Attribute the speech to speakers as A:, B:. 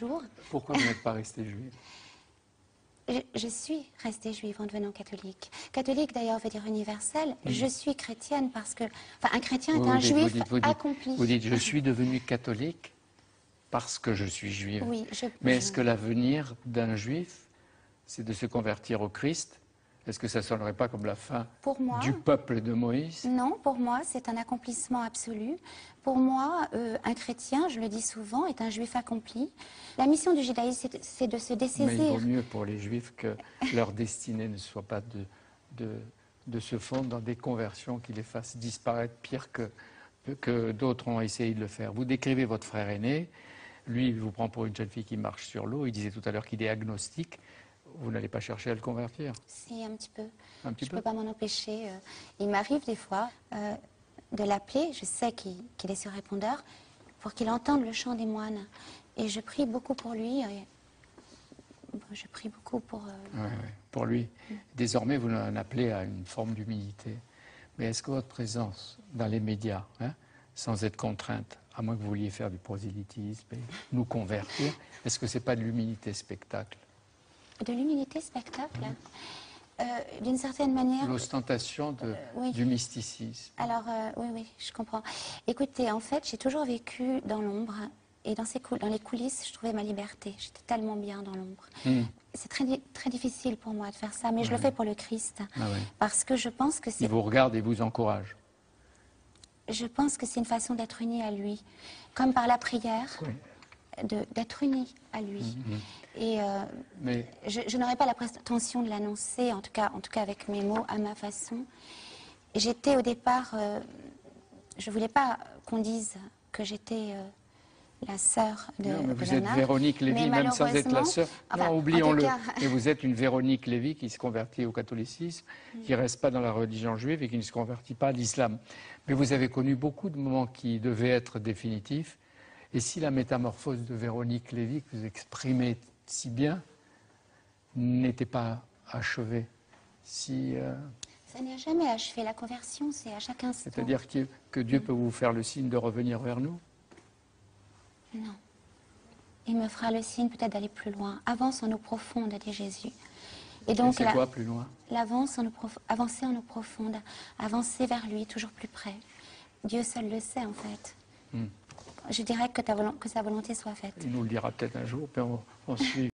A: jour.
B: Pourquoi vous n'êtes pas restée juive?
A: Je suis restée juive en devenant catholique. Catholique d'ailleurs veut dire universel. Je suis chrétienne parce que... Enfin, un chrétien est un juif accompli.
B: Vous dites, je suis devenue catholique parce que je suis juive.
A: Oui,
B: Mais est-ce que l'avenir d'un juif, c'est de se convertir au Christ? Est-ce que ça ne sonnerait pas comme la fin du peuple de Moïse?
A: Non, pour moi, c'est un accomplissement absolu. Pour moi, un chrétien, je le dis souvent, est un juif accompli. La mission du judaïsme, c'est de se dessaisir.
B: Mais il vaut mieux pour les juifs que leur destinée ne soit pas de se fondre dans des conversions qui les fassent disparaître pire que d'autres ont essayé de le faire. Vous décrivez votre frère aîné. Lui, il vous prend pour une jeune fille qui marche sur l'eau. Il disait tout à l'heure qu'il est agnostique. Vous n'allez pas chercher à le convertir?
A: Si, un petit peu.
B: Un petit peu?
A: Je ne peux pas m'en empêcher. Il m'arrive des fois de l'appeler, je sais qu'il est sur répondeur, pour qu'il entende le chant des moines. Et je prie beaucoup pour lui. Je prie beaucoup pour...
B: pour lui. Désormais, vous l'en appelez à une forme d'humilité. Mais est-ce que votre présence dans les médias, sans être contrainte, à moins que vous vouliez faire du prosélytisme et nous convertir, est-ce que ce n'est pas de l'humilité spectacle?
A: De l'humilité spectacle, d'une certaine manière...
B: L'ostentation du mysticisme.
A: Alors, oui, je comprends. Écoutez, en fait, j'ai toujours vécu dans l'ombre. Et dans les coulisses, je trouvais ma liberté. J'étais tellement bien dans l'ombre. C'est très difficile pour moi de faire ça, mais je le fais pour le Christ. Parce que je pense que c'est...
B: Il vous regarde et vous encourage.
A: Je pense que c'est une façon d'être unie à lui. Comme par la prière, d'être unie à lui. Et
B: mais...
A: je n'aurais pas la prétention de l'annoncer, en tout cas avec mes mots, à ma façon. J'étais au départ... je ne voulais pas qu'on dise que j'étais... la sœur de
B: Non, mais vous
A: Bernard.
B: êtes Véronique Lévy, même sans être la sœur. Non, oublions-le. Et vous êtes une Véronique Lévy qui se convertit au catholicisme, qui ne reste pas dans la religion juive et qui ne se convertit pas à l'islam. Mais vous avez connu beaucoup de moments qui devaient être définitifs. Et si la métamorphose de Véronique Lévy, que vous exprimez si bien, n'était pas achevée, si...
A: Ça n'est jamais achevé. La conversion, c'est à chaque instant.
B: C'est-à-dire que Dieu peut vous faire le signe de revenir vers nous?
A: Non. Il me fera le signe peut-être d'aller plus loin. Avance en eau profonde, dit Jésus.
B: Et donc, c'est quoi plus loin?
A: Avancer en eau profonde, avancer vers lui, toujours plus près. Dieu seul le sait, en fait. Je dirais que sa volonté soit faite.
B: Il nous le dira peut-être un jour, puis on suit.